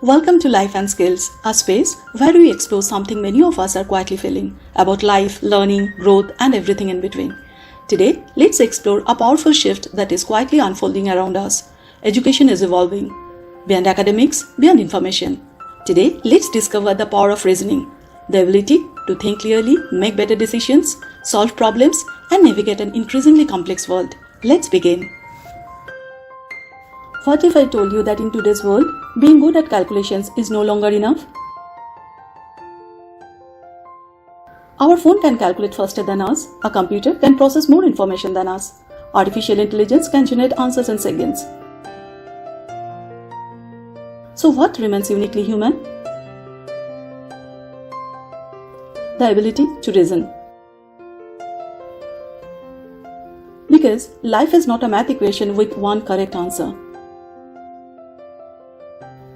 Welcome to LifeNSkills, a space where we explore something many of us are quietly feeling about life, learning, growth, and everything in between. Today, let's explore a powerful shift that is quietly unfolding around us. Education is evolving. Beyond academics, beyond information. Today, let's discover the power of reasoning, the ability to think clearly, make better decisions, solve problems, and navigate an increasingly complex world. Let's begin. What if I told you that in today's world, being good at calculations is no longer enough? Our phone can calculate faster than us, a computer can process more information than us, artificial intelligence can generate answers in seconds. So what remains uniquely human? The ability to reason. Because life is not a math equation with one correct answer.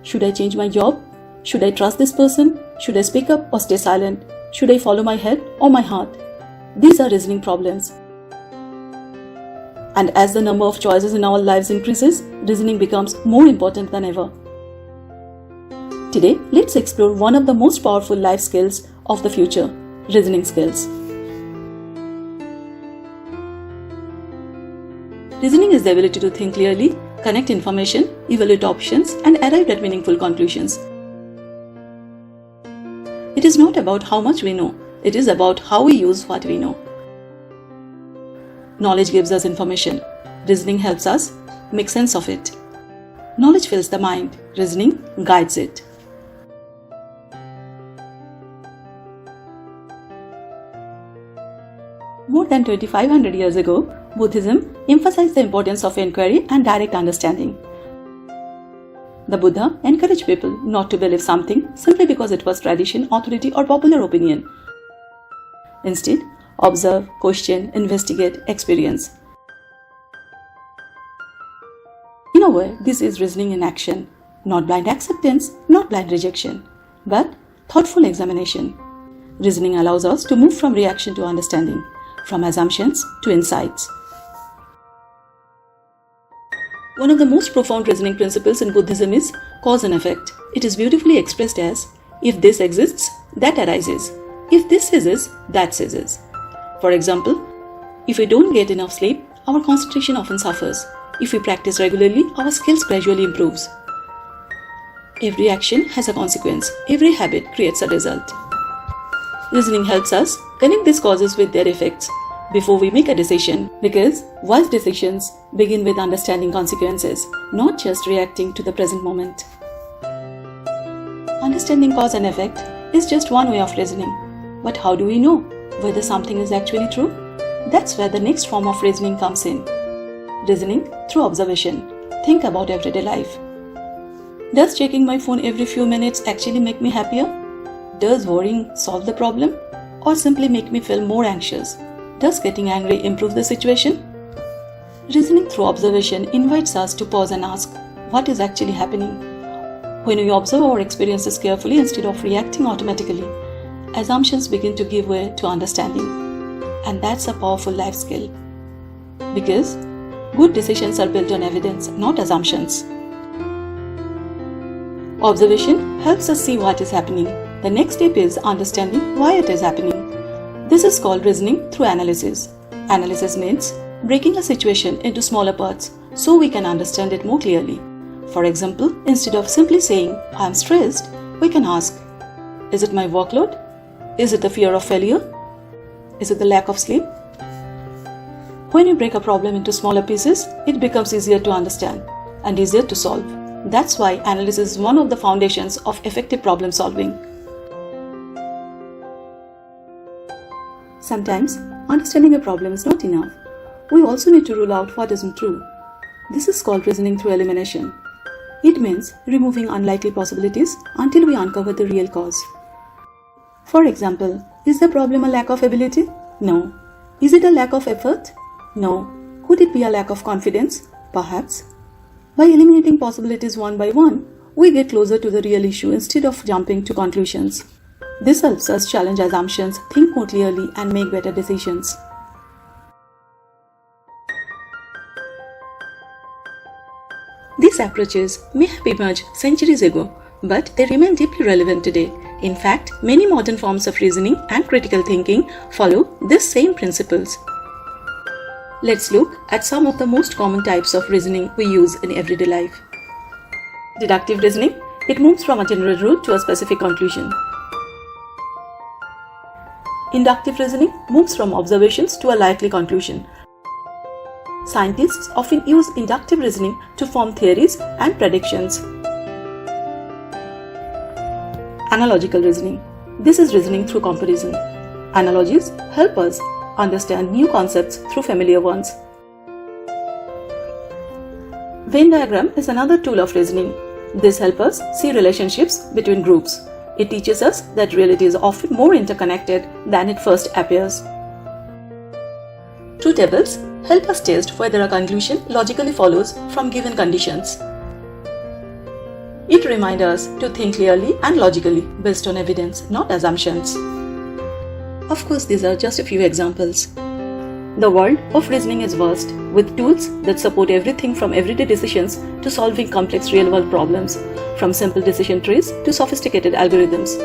Should I change my job? Should I trust this person? Should I speak up or stay silent? Should I follow my head or my heart? These are reasoning problems. And as the number of choices in our lives increases, reasoning becomes more important than ever. Today, let's explore one of the most powerful life skills of the future, reasoning skills. Reasoning is the ability to think clearly, connect information, evaluate options, and arrive at meaningful conclusions. It is not about how much we know, it is about how we use what we know. Knowledge gives us information. Reasoning helps us make sense of it. Knowledge fills the mind. Reasoning guides it. More than 2500 years ago, Buddhism emphasized the importance of inquiry and direct understanding. The Buddha encouraged people not to believe something simply because it was tradition, authority, or popular opinion. Instead, observe, question, investigate, experience. In a way, this is reasoning in action, not blind acceptance, not blind rejection, but thoughtful examination. Reasoning allows us to move from reaction to understanding, from assumptions to insights. One of the most profound reasoning principles in Buddhism is cause and effect. It is beautifully expressed as, if this exists, that arises. If this ceases, that ceases. For example, if we don't get enough sleep, our concentration often suffers. If we practice regularly, our skills gradually improves. Every action has a consequence. Every habit creates a result. Reasoning helps us connect these causes with their effects before we make a decision, because wise decisions begin with understanding consequences, not just reacting to the present moment. Understanding cause and effect is just one way of reasoning. But how do we know whether something is actually true? That's where the next form of reasoning comes in. Reasoning through observation. Think about everyday life. Does checking my phone every few minutes actually make me happier? Does worrying solve the problem, or simply make me feel more anxious? Does getting angry improve the situation? Reasoning through observation invites us to pause and ask, what is actually happening? When we observe our experiences carefully instead of reacting automatically, assumptions begin to give way to understanding. And that's a powerful life skill. Because good decisions are built on evidence, not assumptions. Observation helps us see what is happening. The next step is understanding why it is happening. This is called reasoning through analysis. Analysis means breaking a situation into smaller parts so we can understand it more clearly. For example, instead of simply saying, I am stressed, we can ask, is it my workload? Is it the fear of failure? Is it the lack of sleep? When you break a problem into smaller pieces, it becomes easier to understand and easier to solve. That's why analysis is one of the foundations of effective problem solving. Sometimes, understanding a problem is not enough. We also need to rule out what isn't true. This is called reasoning through elimination. It means removing unlikely possibilities until we uncover the real cause. For example, is the problem a lack of ability? No. Is it a lack of effort? No. Could it be a lack of confidence? Perhaps. By eliminating possibilities one by one, we get closer to the real issue instead of jumping to conclusions. This helps us challenge assumptions, think more clearly, and make better decisions. These approaches may have emerged centuries ago, but they remain deeply relevant today. In fact, many modern forms of reasoning and critical thinking follow these same principles. Let's look at some of the most common types of reasoning we use in everyday life. Deductive reasoning. It moves from a general rule to a specific conclusion. Inductive reasoning moves from observations to a likely conclusion. Scientists often use inductive reasoning to form theories and predictions. Analogical reasoning. This is reasoning through comparison. Analogies help us understand new concepts through familiar ones. Venn diagram is another tool of reasoning. This helps us see relationships between groups. It teaches us that reality is often more interconnected than it first appears. Truth tables help us test whether a conclusion logically follows from given conditions. It reminds us to think clearly and logically based on evidence, not assumptions. Of course, these are just a few examples. The world of reasoning is vast, with tools that support everything from everyday decisions to solving complex real-world problems, from simple decision trees to sophisticated algorithms.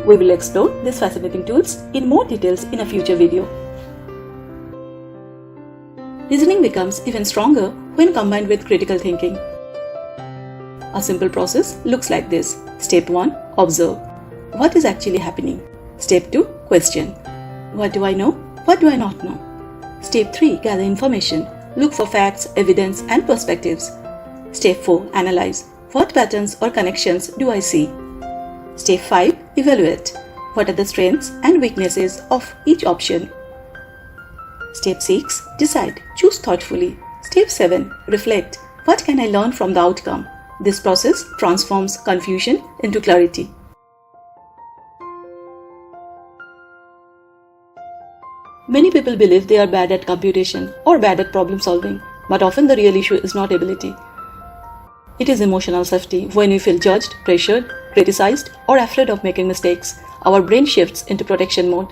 We will explore these fascinating tools in more details in a future video. Reasoning becomes even stronger when combined with critical thinking. A simple process looks like this. Step 1. Observe. What is actually happening? Step 2. Question. What do I know? What do I not know? Step 3. Gather information. Look for facts, evidence, and perspectives. Step 4. Analyze. What patterns or connections do I see? Step 5. Evaluate. What are the strengths and weaknesses of each option? Step 6. Decide. Choose thoughtfully. Step 7. Reflect. What can I learn from the outcome? This process transforms confusion into clarity. Many people believe they are bad at computation or bad at problem solving, but often the real issue is not ability. It is emotional safety. When we feel judged, pressured, criticized, or afraid of making mistakes, our brain shifts into protection mode.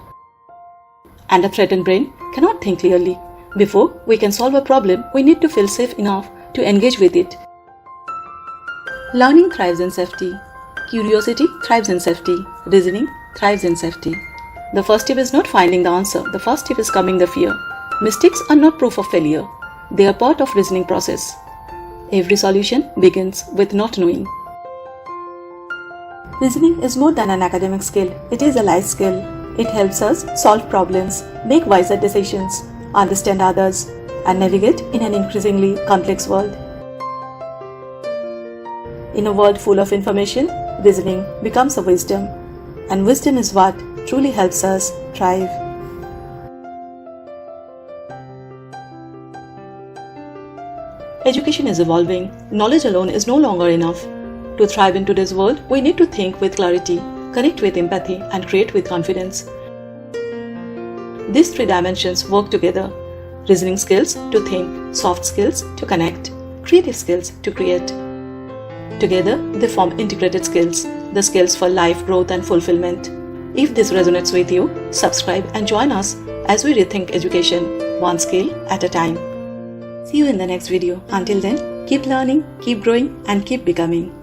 And a threatened brain cannot think clearly. Before we can solve a problem, we need to feel safe enough to engage with it. Learning thrives in safety. Curiosity thrives in safety. Reasoning thrives in safety. The first step is not finding the answer. The first step is calming the fear. Mistakes are not proof of failure. They are part of reasoning process. Every solution begins with not knowing. Reasoning is more than an academic skill. It is a life skill. It helps us solve problems, make wiser decisions, understand others, and navigate in an increasingly complex world. In a world full of information, reasoning becomes a wisdom, and wisdom is what truly helps us thrive. Education is evolving. Knowledge alone is no longer enough. To thrive in today's world, we need to think with clarity, connect with empathy, and create with confidence. These three dimensions work together. Reasoning skills to think, soft skills to connect, creative skills to create. Together, they form integrated skills, the skills for life growth and fulfillment. If this resonates with you, subscribe and join us as we rethink education, one skill at a time. See you in the next video. Until then, keep learning, keep growing, and keep becoming.